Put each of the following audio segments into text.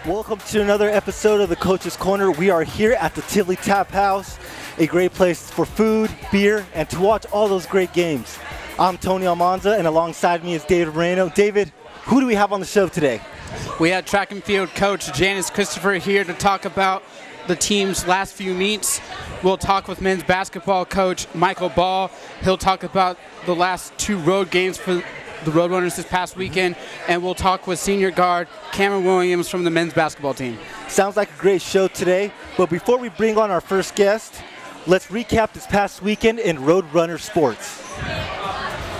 Welcome to another episode of the Coach's Corner. We are here at the Tivoli Tap House, a great place for food, beer, and to watch all those great games. I'm Tony Almanza, and alongside me is David Moreno. David, who do we have on the show today? We had track and field coach Janis Christopher here to talk about the team's last few meets. We'll talk with men's basketball coach Michael Bahl. He'll talk about the last two road games for the Roadrunners this past weekend, and we'll talk with senior guard Cameron Williams from the men's basketball team. Sounds like a great show today, but before we bring on our first guest, let's recap this past weekend in Roadrunner sports.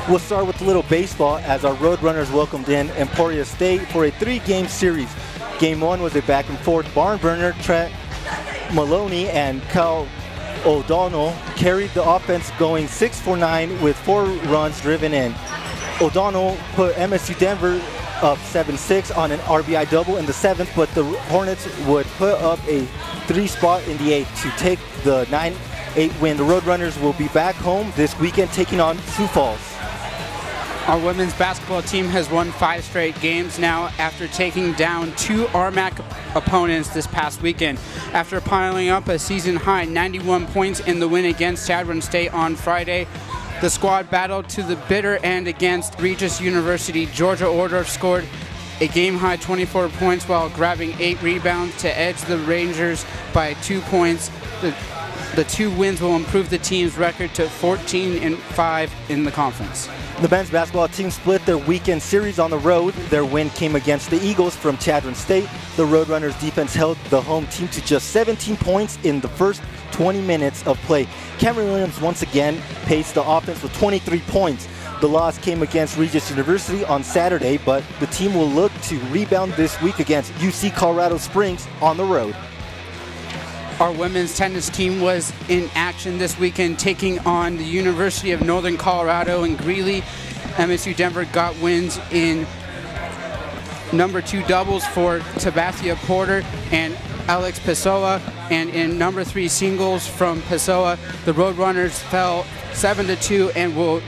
We'll start with a little baseball as our Roadrunners welcomed in Emporia State for a 3-game series. Game 1 was a back-and-forth barn burner. Trent Maloney and Cal O'Donnell carried the offense going 6 for 9 with 4 runs driven in. O'Donnell put MSU Denver up 7-6 on an RBI double in the 7th, but the Hornets would put up a 3 spot in the 8th to take the 9-8 win. The Roadrunners will be back home this weekend taking on Sioux Falls. Our women's basketball team has won 5 straight games now after taking down 2 RMAC opponents this past weekend. After piling up a season-high 91 points in the win against Chadron State on Friday, the squad battled to the bitter end against Regis University. Georgia Ordorf scored a game-high 24 points while grabbing 8 rebounds to edge the Rangers by 2 points. The 2 wins will improve the team's record to 14-5 in the conference. The men's basketball team split their weekend series on the road. Their win came against the Eagles from Chadron State. The Roadrunners defense held the home team to just 17 points in the first 20 minutes of play. Cameron Williams once again paced the offense with 23 points. The loss came against Regis University on Saturday, but the team will look to rebound this week against UC Colorado Springs on the road. Our women's tennis team was in action this weekend, taking on the University of Northern Colorado in Greeley. MSU Denver got wins in number 2 doubles for Tabathia Porter and Alex Pessoa, and in number 3 singles from Pessoa, the Roadrunners fell 7-2 and will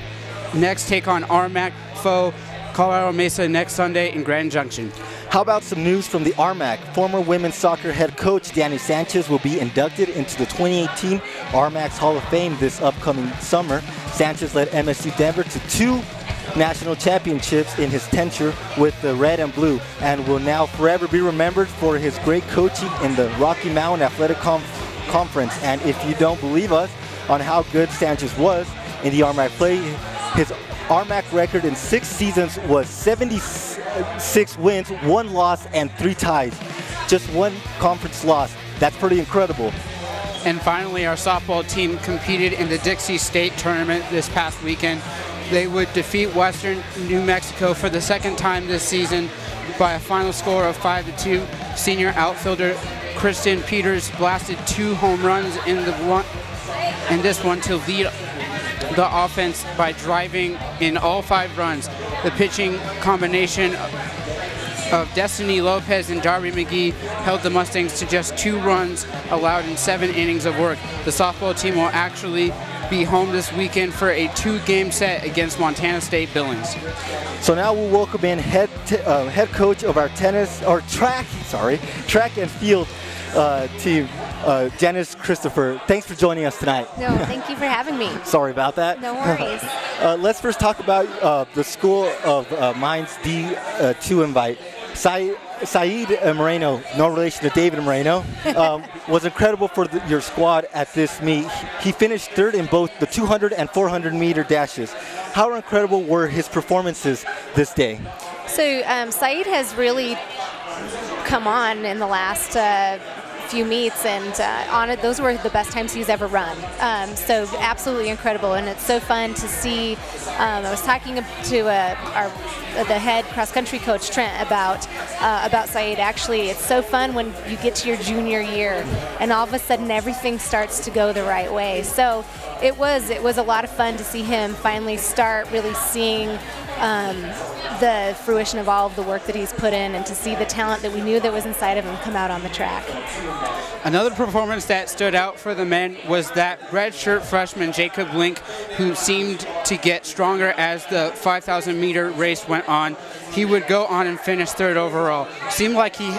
next take on RMAC foe Colorado Mesa next Sunday in Grand Junction. How about some news from the RMAC? Former women's soccer head coach Danny Sanchez will be inducted into the 2018 RMAC's Hall of Fame this upcoming summer. Sanchez led MSU Denver to 2 national championships in his tenure with the Red and Blue, and will now forever be remembered for his great coaching in the Rocky Mountain Athletic Conference. And if you don't believe us on how good Sanchez was in the RMAC play, his RMAC record in 6 seasons was 76 wins, 1 loss, and 3 ties. Just 1 conference loss. That's pretty incredible. And finally, our softball team competed in the Dixie State Tournament this past weekend. They would defeat Western New Mexico for the 2nd time this season by a final score of 5-2. Senior outfielder Kristen Peters blasted 2 home runs in this one to lead the offense by driving in all 5 runs. The pitching combination of Destiny Lopez and Darby McGee held the Mustangs to just 2 runs allowed in 7 innings of work. The softball team will actually be home this weekend for a 2-game set against Montana State Billings. So now we'll welcome in head coach of our track and field team, Janis Christopher. Thanks for joining us tonight. No, thank you for having me. Sorry about that. No worries. Let's first talk about the School of Mines D2 invite. Saeed Moreno, no relation to David Moreno, was incredible for your squad at this meet. He finished 3rd in both the 200 and 400 meter dashes. How incredible were his performances this day? So Saeed has really come on in the last few meets, and those were the best times he's ever run. So absolutely incredible, and it's so fun to see. I was talking to the head cross-country coach Trent about Saeed. Actually, it's so fun when you get to your junior year, and all of a sudden everything starts to go the right way. So it was a lot of fun to see him finally start really seeing the fruition of all of the work that he's put in, and to see the talent that we knew that was inside of him come out on the track. Another performance that stood out for the men was that redshirt freshman Jacob Link, who seemed to get stronger as the 5,000 meter race went on. He would go on and finish 3rd overall. Seemed like he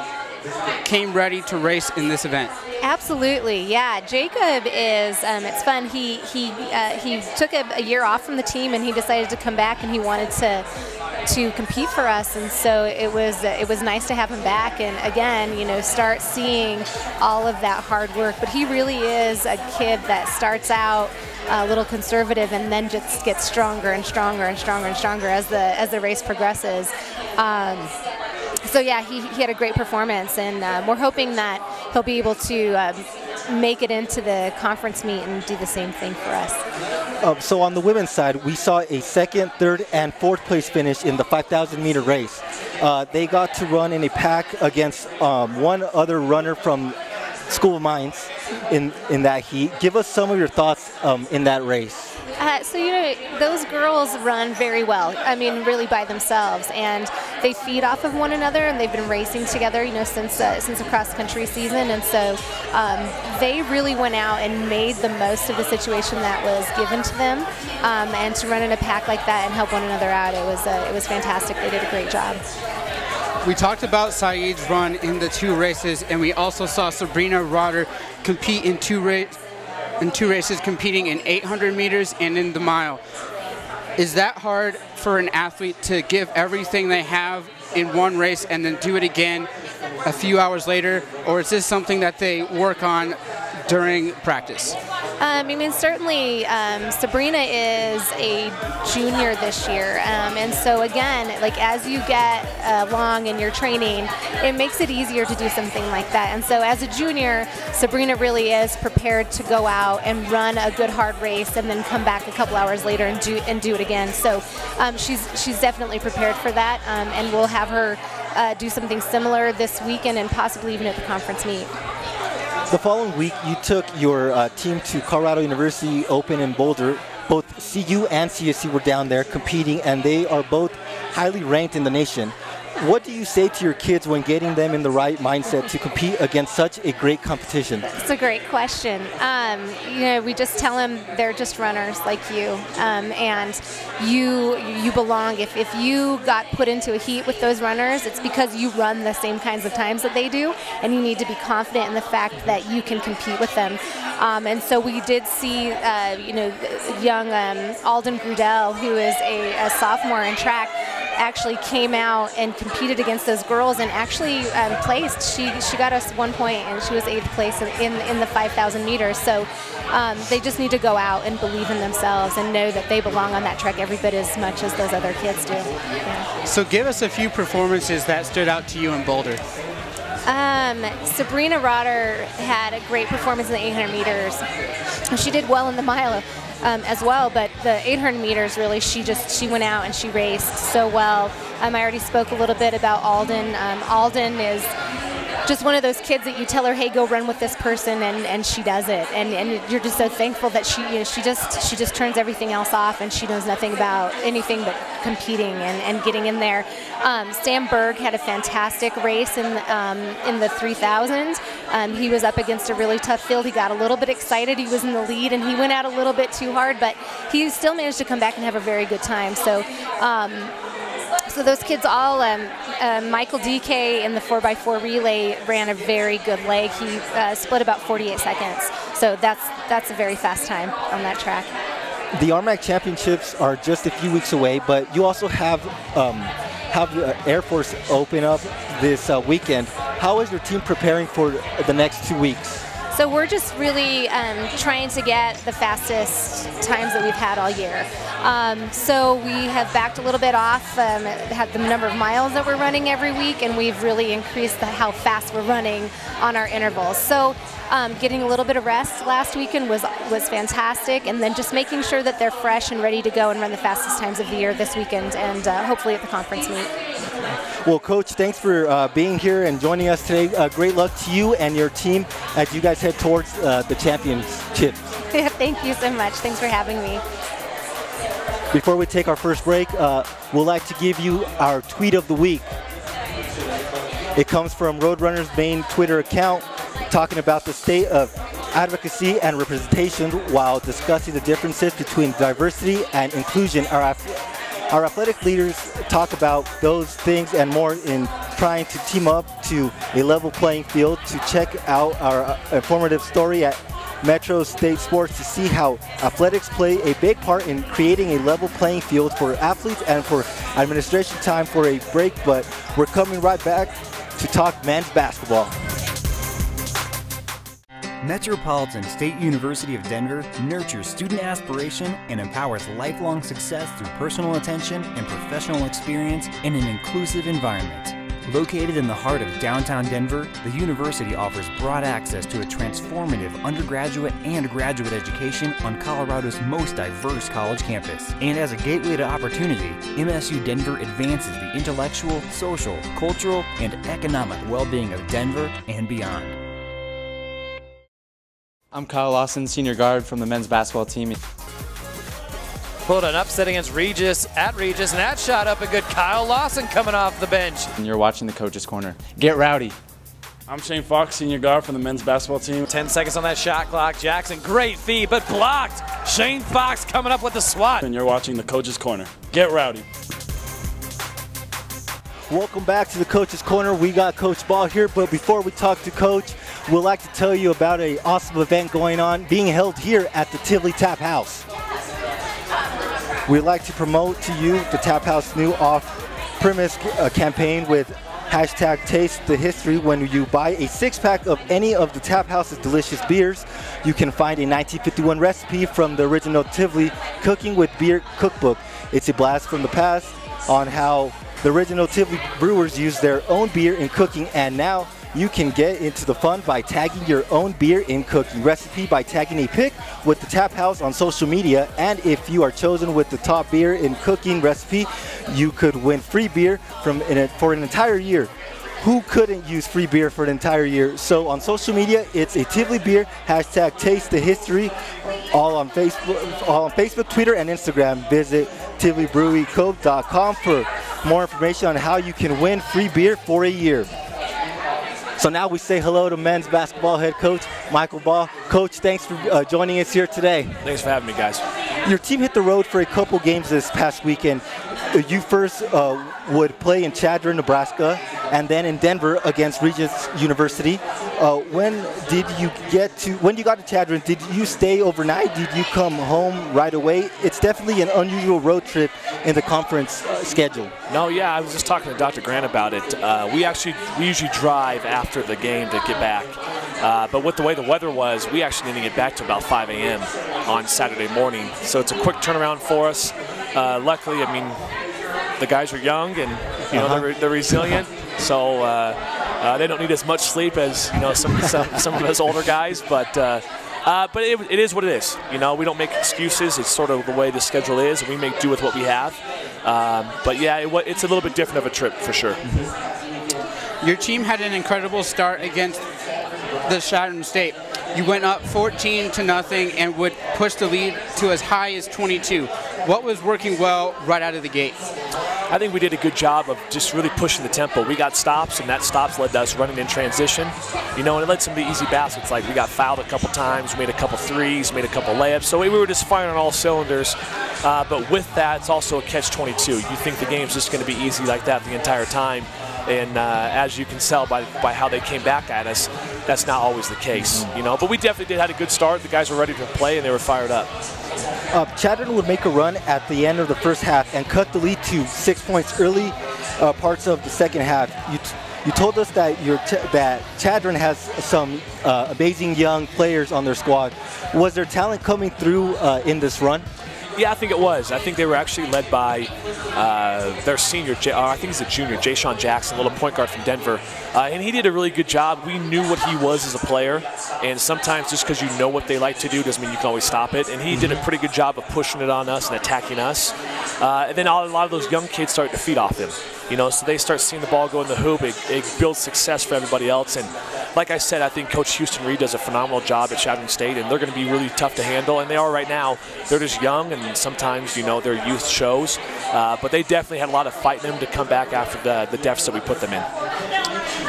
came ready to race in this event. Absolutely, yeah. Jacob is, it's fun. He took a year off from the team, and he decided to come back, and he wanted to compete for us, and so it was nice to have him back, and again, you know, start seeing all of that hard work. But he really is a kid that starts out a little conservative and then just gets stronger and stronger and stronger and stronger as the race progresses. So yeah, he had a great performance, and we're hoping that he'll be able to make it into the conference meet and do the same thing for us. So on the women's side, we saw a second, third, and fourth place finish in the 5,000 meter race. They got to run in a pack against one other runner from School of Mines in that heat. Give us some of your thoughts in that race. So, you know, those girls run very well. I mean, really by themselves, and they feed off of one another, and they've been racing together, you know, since the cross-country season, and so they really went out and made the most of the situation that was given to them, and to run in a pack like that and help one another out, it was fantastic. They did a great job. We talked about Saeed's run in the 2 races, and we also saw Sabrina Rotter compete in two races, competing in 800 meters and in the mile. Is that hard for an athlete to give everything they have in one race and then do it again a few hours later, or is this something that they work on during practice? I mean, certainly Sabrina is a junior this year, and so again, like as you get along in your training, it makes it easier to do something like that. And so as a junior, Sabrina really is prepared to go out and run a good hard race and then come back a couple hours later and do it again. So she's definitely prepared for that, and we'll have her do something similar this weekend and possibly even at the conference meet. The following week, you took your team to Colorado University Open in Boulder. Both CU and CSU were down there competing, and they are both highly ranked in the nation. What do you say to your kids when getting them in the right mindset to compete against such a great competition? That's a great question. You know, we just tell them they're just runners like you, and you belong. If you got put into a heat with those runners, it's because you run the same kinds of times that they do, and you need to be confident in the fact that you can compete with them. And so we did see, you know, young Alden Grudel, who is a sophomore in track, actually came out and competed against those girls and actually placed. She got us 1 point, and she was 8th place in the 5,000 meters. So they just need to go out and believe in themselves and know that they belong on that track every bit as much as those other kids do. Yeah. So give us a few performances that stood out to you in Boulder. Sabrina Rotter had a great performance in the 800 meters. She did well in the mile as well, but the 800 meters, really, she went out and she raced so well. I already spoke a little bit about Alden. Alden is just one of those kids that you tell her, hey, go run with this person, and she does it, and you're just so thankful that she just turns everything else off, and she knows nothing about anything but competing and getting in there. Sam Berg had a fantastic race in the 3000s. He was up against a really tough field. He got a little bit excited. He was in the lead, and he went out a little bit too hard, but he still managed to come back and have a very good time. So. So those kids all, Michael DK in the 4x4 relay ran a very good leg. He split about 48 seconds. So that's a very fast time on that track. The RMAC Championships are just a few weeks away, but you also have the Air Force open up this weekend. How is your team preparing for the next 2 weeks? So we're just really trying to get the fastest times that we've had all year. So we have backed a little bit off, had the number of miles that we're running every week, and we've really increased how fast we're running on our intervals. So getting a little bit of rest last weekend was fantastic, and then just making sure that they're fresh and ready to go and run the fastest times of the year this weekend, and hopefully at the conference meet. Well, Coach, thanks for being here and joining us today. Great luck to you and your team as you guys head towards the championships. Yeah, thank you so much. Thanks for having me. Before we take our first break, we'd like to give you our tweet of the week. It comes from Roadrunner's main Twitter account, talking about the state of advocacy and representation while discussing the differences between diversity and inclusion. Our athletic leaders talk about those things and more in trying to team up to a level playing field. To check out our informative story at Metro State Sports to see how athletics play a big part in creating a level playing field for athletes and for administration. Time for a break, but we're coming right back to talk men's basketball. Metropolitan State University of Denver nurtures student aspiration and empowers lifelong success through personal attention and professional experience in an inclusive environment. Located in the heart of downtown Denver, the university offers broad access to a transformative undergraduate and graduate education on Colorado's most diverse college campus. And as a gateway to opportunity, MSU Denver advances the intellectual, social, cultural, and economic well-being of Denver and beyond. I'm Kyle Lawson, senior guard from the men's basketball team. Pulled an upset against Regis, and that shot up a good Kyle Lawson coming off the bench. And you're watching the Coach's Corner. Get rowdy. I'm Shane Fox, senior guard from the men's basketball team. 10 seconds on that shot clock. Jackson, great feed, but blocked. Shane Fox coming up with the swat. And you're watching the Coach's Corner. Get rowdy. Welcome back to the Coach's Corner. We got Coach Bahl here, but before we talk to Coach, we'd like to tell you about an awesome event going on, being held here at the Tivoli Tap House. We'd like to promote to you the Tap House new off-premise campaign with hashtag Taste the History. When you buy a 6-pack of any of the Tap House's delicious beers, you can find a 1951 recipe from the original Tivoli Cooking with Beer cookbook. It's a blast from the past on how the original Tivoli brewers used their own beer in cooking, and now you can get into the fun by tagging your own beer in cooking recipe by tagging a pic with the Tap House on social media. And if you are chosen with the top beer in cooking recipe, you could win free beer for an entire year. Who couldn't use free beer for an entire year? So on social media, it's a Tivoli beer, hashtag Taste the History, all on Facebook, Twitter, and Instagram. Visit TivoliBreweryCo.com for more information on how you can win free beer for a year. So now we say hello to men's basketball head coach Michael Bahl. Coach, thanks for joining us here today. Thanks for having me, guys. Your team hit the road for a couple games this past weekend. You first would play in Chadron, Nebraska, and then in Denver against Regis University. When you got to Chadron, did you stay overnight? Did you come home right away? It's definitely an unusual road trip in the conference schedule. No, yeah, I was just talking to Dr. Grant about it. We usually drive after the game to get back. But with the way the weather was, we actually didn't get back to about 5 a.m. on Saturday morning. So it's a quick turnaround for us. Luckily, I mean, the guys are young and they're resilient. So they don't need as much sleep as some of us older guys. But it is what it is. We don't make excuses. It's sort of the way the schedule is, and we make do with what we have. But yeah, it's a little bit different of a trip for sure. Mm-hmm. Your team had an incredible start against the Chadron State. You went up 14-0 and would push the lead to as high as 22. What was working well right out of the gate? I think we did a good job of just really pushing the tempo. We got stops, and that stops led to us running in transition. And it led to some of the easy baskets. Like we got fouled a couple times, made a couple threes, made a couple layups. So we were just firing on all cylinders. But with that, it's also a catch-22. You think the game's just going to be easy like that the entire time. And as you can tell by how they came back at us, that's not always the case, But we definitely had a good start. The guys were ready to play, and they were fired up. Chadron would make a run at the end of the first half and cut the lead to 6 points early parts of the second half. You told us that that Chadron has some amazing young players on their squad. Was their talent coming through in this run? Yeah, I think it was. I think they were actually led by their senior, I think he's a junior, Ja'Shawn Jackson, a little point guard from Denver. And he did a really good job. We knew what he was as a player. And sometimes just because you know what they like to do doesn't mean you can always stop it. And he did a pretty good job of pushing it on us and attacking us. And then a lot of those young kids started to feed off him. So they start seeing the ball go in the hoop. It builds success for everybody else. And like I said, I think Coach Houston Reed does a phenomenal job at Chadron State, and they're going to be really tough to handle. And they are right now. They're just young, and sometimes, their youth shows. But they definitely had a lot of fight in them to come back after the deficit we put them in.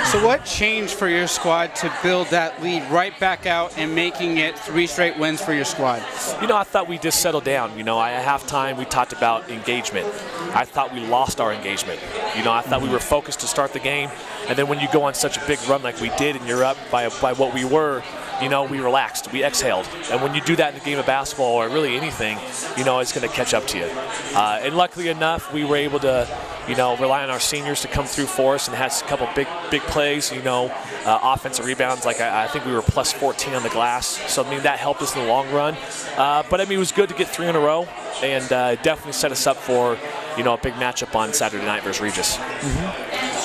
So what changed for your squad to build that lead right back out and making it 3 straight wins for your squad? You know, I thought we just settled down. You know, at halftime we talked about engagement. I thought we lost our engagement. You know, I thought we were focused to start the game, and then when you go on such a big run like we did and you're up by what we were, you know, we relaxed, we exhaled. And when you do that in a game of basketball or really anything, you know, it's going to catch up to you. And luckily enough, we were able to, you know, rely on our seniors to come through for us and had a couple big plays, you know, offensive rebounds. Like I think we were plus 14 on the glass. So, I mean, that helped us in the long run. But, I mean, it was good to get 3 in a row and definitely set us up for, you know, a big matchup on Saturday night versus Regis.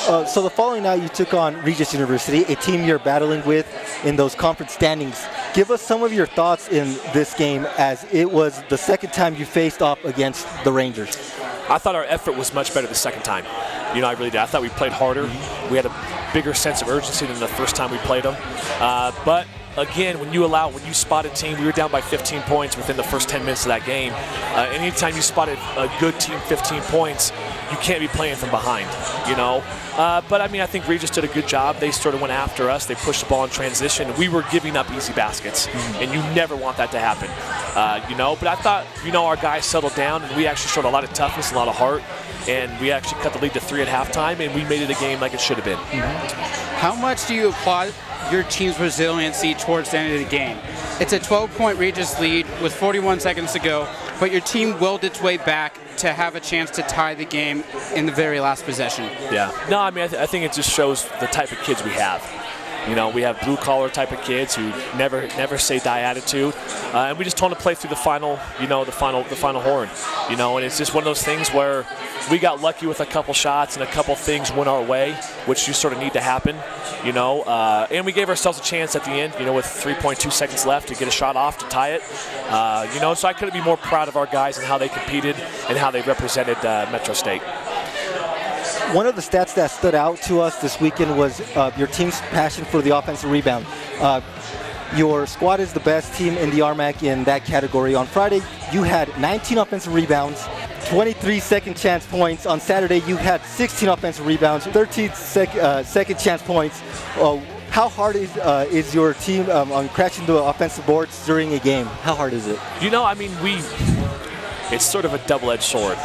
So the following night you took on Regis University, a team you're battling with in those conference standings. Give us some of your thoughts in this game, as it was the second time you faced off against the Rangers. I thought our effort was much better the second time. You know, I really did. I thought we played harder. We had a bigger sense of urgency than the first time we played them. But again, when you spot a team, we were down by 15 points within the first 10 minutes of that game. Anytime you spotted a good team 15 points, you can't be playing from behind, you know. But, I mean, I think Regis did a good job. They sort of went after us. They pushed the ball in transition. We were giving up easy baskets, and you never want that to happen, you know. But I thought, you know, our guys settled down, and we actually showed a lot of toughness, a lot of heart, and we actually cut the lead to 3 at halftime, and we made it a game like it should have been. How much do you applaud your team's resiliency towards the end of the game? It's a 12-point Regis lead with 41 seconds to go, but your team willed its way back to have a chance to tie the game in the very last possession. Yeah. No, I mean, I think it just shows the type of kids we have. You know, we have blue-collar type of kids who never say die attitude, and we just want to play through the final, you know, the final horn. You know, and it's just one of those things where we got lucky with a couple shots and a couple things went our way, which you sort of need to happen. You know, and we gave ourselves a chance at the end, you know, with 3.2 seconds left to get a shot off to tie it. You know, so I couldn't be more proud of our guys and how they competed and how they represented Metro State. One of the stats that stood out to us this weekend was your team's passion for the offensive rebound. Your squad is the best team in the RMAC in that category. On Friday, you had 19 offensive rebounds, 23 second chance points. On Saturday, you had 16 offensive rebounds, 13 second chance points. How hard is your team on crashing the offensive boards during a game? How hard is it? You know, I mean, it's sort of a double-edged sword.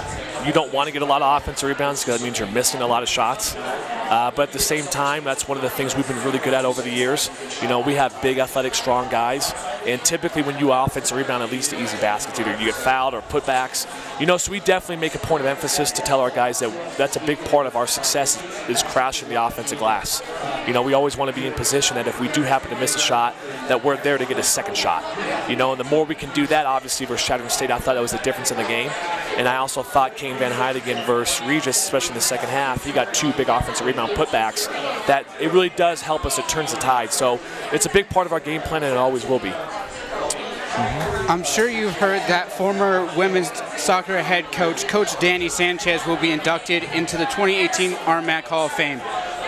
You don't want to get a lot of offensive rebounds because that means you're missing a lot of shots. But at the same time, that's one of the things we've been really good at over the years. You know, we have big, athletic, strong guys. And typically when you offensive rebound, at least the easy baskets, either you get fouled or putbacks. You know, so we definitely make a point of emphasis to tell our guys that that's a big part of our success is crashing the offensive glass. You know, we always want to be in position that if we do happen to miss a shot, that we're there to get a second shot. You know, and the more we can do that, obviously versus Shattering State, I thought that was the difference in the game. And I also thought Kane Van Heidegen versus Regis, especially in the second half, he got 2 big offensive rebound putbacks. That it really does help us. It turns the tide. So it's a big part of our game plan, and it always will be. I'm sure you've heard that former women's soccer head coach, Coach Danny Sanchez, will be inducted into the 2018 RMAC Hall of Fame.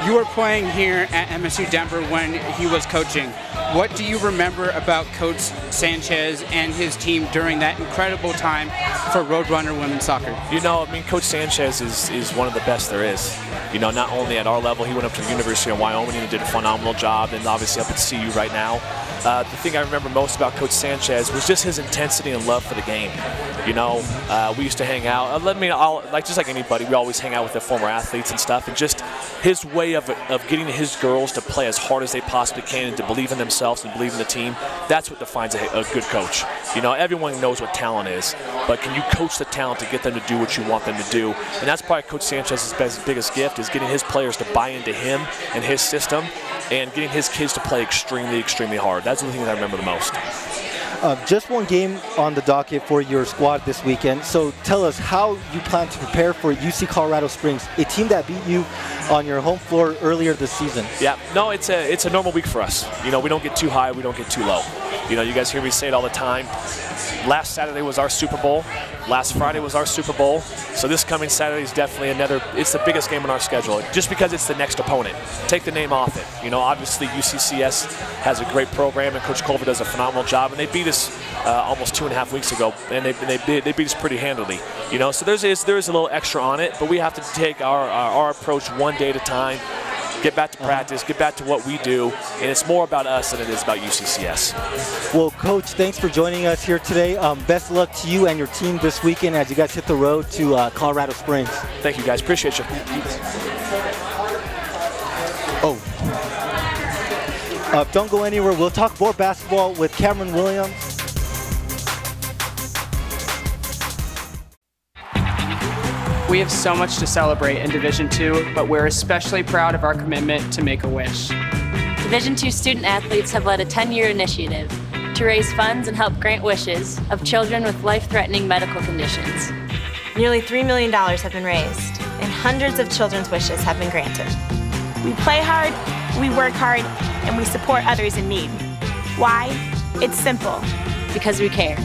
You were playing here at MSU Denver when he was coaching. What do you remember about Coach Sanchez and his team during that incredible time for Roadrunner women's soccer? You know, I mean, Coach Sanchez is one of the best there is. You know, not only at our level, he went up to the University of Wyoming and did a phenomenal job, and obviously up at CU right now. The thing I remember most about Coach Sanchez was just his intensity and love for the game. You know, we used to hang out. Just like anybody, we always hang out with the former athletes and stuff, and just his way of getting his girls to play as hard as they possibly can and to believe in themselves and believe in the team. That's what defines a good coach. You know, everyone knows what talent is, but can you coach the talent to get them to do what you want them to do? And that's probably Coach Sanchez's biggest gift, is getting his players to buy into him and his system, and getting his kids to play extremely, extremely hard. That's the thing that I remember the most. Just one game on the docket for your squad this weekend. So tell us how you plan to prepare for UC Colorado Springs, a team that beat you on your home floor earlier this season. Yeah, no, it's a normal week for us. You know, we don't get too high, we don't get too low. You know, you guys hear me say it all the time. Last Saturday was our Super Bowl. Last Friday was our Super Bowl. So this coming Saturday is definitely it's the biggest game on our schedule, just because it's the next opponent. Take the name off it. You know, obviously UCCS has a great program, and Coach Culver does a phenomenal job, and they beat us almost 2.5 weeks ago, and they beat us pretty handily. You know, so there is a little extra on it, but we have to take our approach one day at a time. get back to practice, get back to what we do, and it's more about us than it is about UCCS. Well, Coach, thanks for joining us here today. Best of luck to you and your team this weekend as you guys hit the road to Colorado Springs. Thank you, guys. Appreciate you. Don't go anywhere. We'll talk more basketball with Cameron Williams. We have so much to celebrate in Division II, but we're especially proud of our commitment to Make-A-Wish. Division II student athletes have led a 10-year initiative to raise funds and help grant wishes of children with life-threatening medical conditions. Nearly $3 million have been raised, and hundreds of children's wishes have been granted. We play hard, we work hard, and we support others in need. Why? It's simple. Because we care.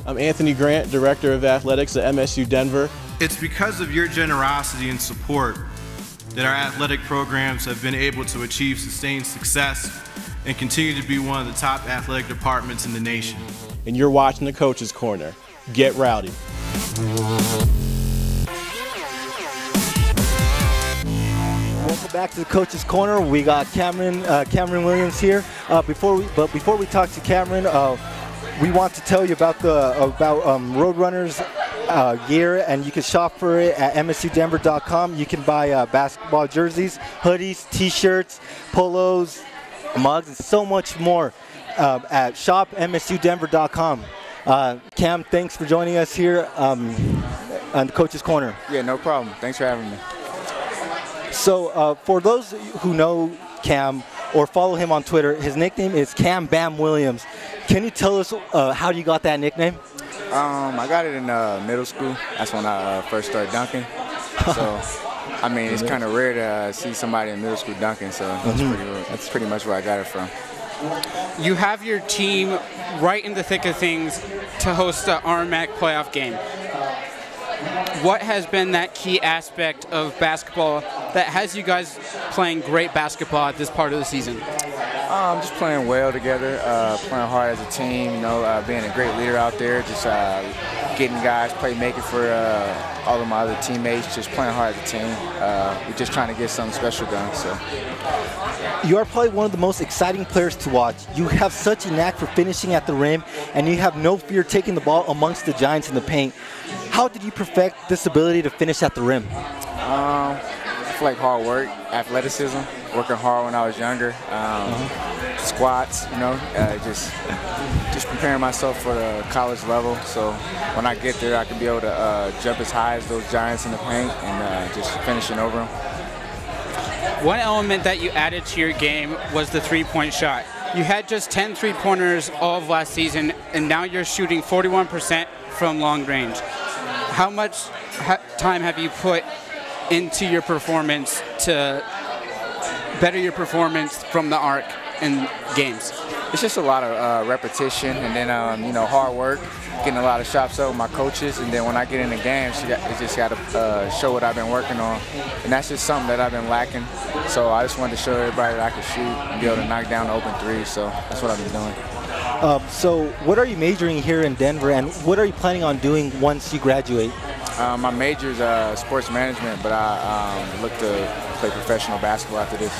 I'm Anthony Grant, Director of Athletics at MSU Denver. It's because of your generosity and support that our athletic programs have been able to achieve sustained success and continue to be one of the top athletic departments in the nation. And you're watching the Coach's Corner. Get rowdy. Welcome back to the Coach's Corner. We got Cameron Williams here. Before we talk to Cameron, we want to tell you about Roadrunners gear, and you can shop for it at msudenver.com. You can buy basketball jerseys, hoodies, t-shirts, polos, mugs, and so much more at shopmsudenver.com. Cam, thanks for joining us here on the Coach's Corner. Yeah, no problem. Thanks for having me. So for those who know Cam or follow him on Twitter, his nickname is Cam Bam Williams. Can you tell us how you got that nickname? I got it in middle school. That's when I first started dunking. So, I mean, it's kind of rare to see somebody in middle school dunking, so that's pretty much where I got it from. You have your team right in the thick of things to host the RMAC playoff game. What has been that key aspect of basketball that has you guys playing great basketball at this part of the season? Just playing well together, playing hard as a team, you know, being a great leader out there, just getting guys playmaking for all of my other teammates, just playing hard as a team. We're just trying to get something special done. So. You are probably one of the most exciting players to watch. You have such a knack for finishing at the rim, and you have no fear taking the ball amongst the giants in the paint. How did you perfect this ability to finish at the rim? I feel like hard work, athleticism, working hard when I was younger, squats, you know, just preparing myself for the college level. So when I get there, I can be able to jump as high as those giants in the paint and just finishing over them. One element that you added to your game was the three-point shot. You had just 10 three-pointers all of last season, and now you're shooting 41% from long range. How much time have you put into your performance to better your performance from the arc in games? It's just a lot of repetition, and then you know, hard work, getting a lot of shots up with my coaches, and then when I get in the game, it's just got to show what I've been working on, and that's just something that I've been lacking. So I just wanted to show everybody that I could shoot and be able to knock down the open threes. So that's what I've been doing. So what are you majoring here in Denver, and what are you planning on doing once you graduate? My major is sports management, but I look to play professional basketball after this.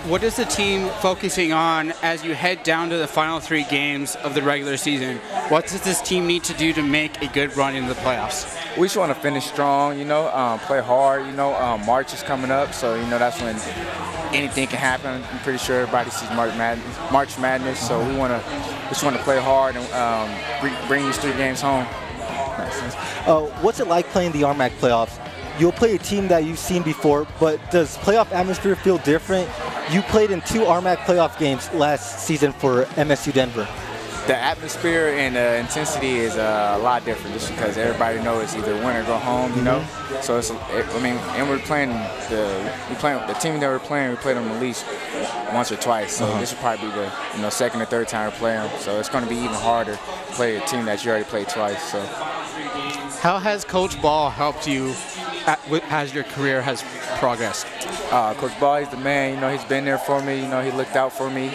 What is the team focusing on as you head down to the final 3 games of the regular season? What does this team need to do to make a good run into the playoffs? We just want to finish strong, you know, play hard. You know, March is coming up, so you know that's when anything can happen. I'm pretty sure everybody sees March Madness, so we just want to play hard and bring these 3 games home. What's it like playing the RMAC playoffs? You'll play a team that you've seen before, but does playoff atmosphere feel different? You played in 2 RMAC playoff games last season for MSU Denver. the atmosphere and the intensity is a lot different, just because everybody knows it's either win or go home, you know. So it's, I mean, and we're playing the team that we're playing. We played them at least once or twice. So this will probably be the second or third time we play them. So it's going to be even harder to play a team that you already played twice. So how has Coach Bahl helped you as your career has progressed? Coach Bahl, he's the man. You know, he's been there for me. You know, he looked out for me.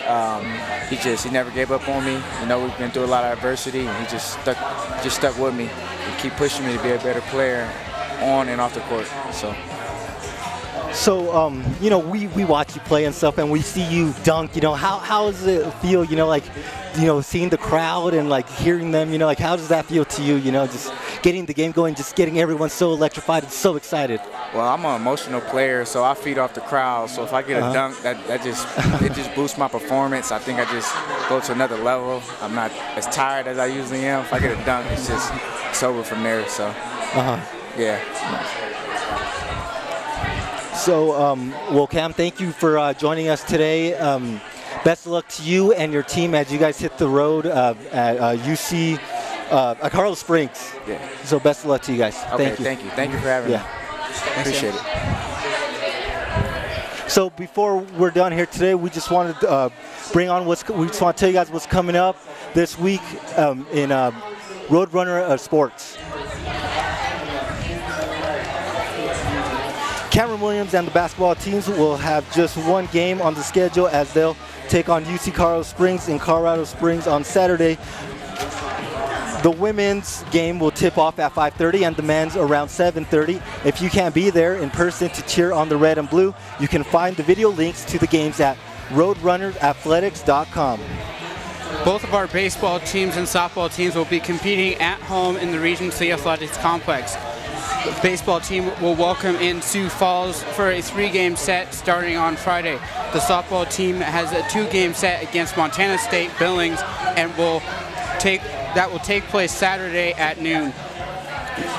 He never gave up on me. You know, we've been through a lot of adversity, and he just stuck with me and keep pushing me to be a better player on and off the court. So, you know, we watch you play and stuff, and we see you dunk. You know, how does it feel? You know, like, seeing the crowd and like hearing them. You know, like, how does that feel to you? You know, just getting the game going, just getting everyone so electrified and so excited. Well, I'm an emotional player, so I feed off the crowd. So if I get a dunk, it just boosts my performance. I think I just go to another level. I'm not as tired as I usually am. If I get a dunk, it's over from there. So yeah. So, well, Cam, thank you for joining us today. Best of luck to you and your team as you guys hit the road at UC at Carlos Springs. Yeah. So best of luck to you guys. Okay, thank you. Thank you. Thank you for having me. Appreciate it. So before we're done here today, we just wanted to we just want to tell you guys what's coming up this week in Roadrunner Sports. Cameron Williams and the basketball teams will have just one game on the schedule as they'll take on UC Carlos Springs in Colorado Springs on Saturday. The women's game will tip off at 5:30 and the men's around 7:30. If you can't be there in person to cheer on the red and blue, you can find the video links to the games at roadrunnerathletics.com. Both of our baseball teams and softball teams will be competing at home in the Regency Athletics Complex. The baseball team will welcome in Sioux Falls for a 3-game set starting on Friday. The softball team has a 2-game set against Montana State Billings and will take place Saturday at noon.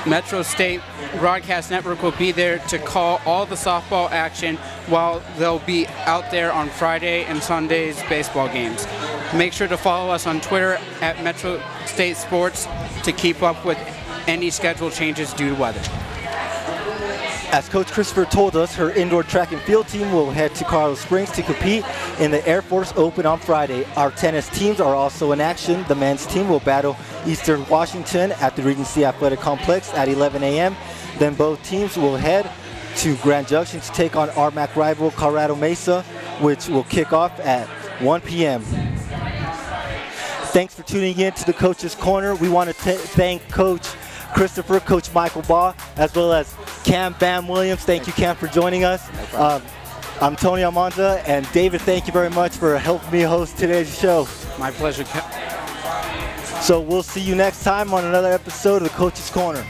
Metro State Broadcast Network will be there to call all the softball action while they'll be out there on Friday and Sunday's baseball games. Make sure to follow us on Twitter at Metro State Sports to keep up with any schedule changes due to weather. As Coach Christopher told us, her indoor track and field team will head to Colorado Springs to compete in the Air Force Open on Friday. Our tennis teams are also in action. The men's team will battle Eastern Washington at the Regency Athletic Complex at 11 a.m. Then both teams will head to Grand Junction to take on RMAC rival Colorado Mesa, which will kick off at 1 p.m. Thanks for tuning in to the Coach's Corner. We want to thank Coach Christopher, Coach Michael Bahl, as well as Cam Bam Williams. Thank you, Cam, for joining us. I'm Tony Almanza, and David, thank you very much for helping me host today's show. My pleasure. So we'll see you next time on another episode of the Coach's Corner.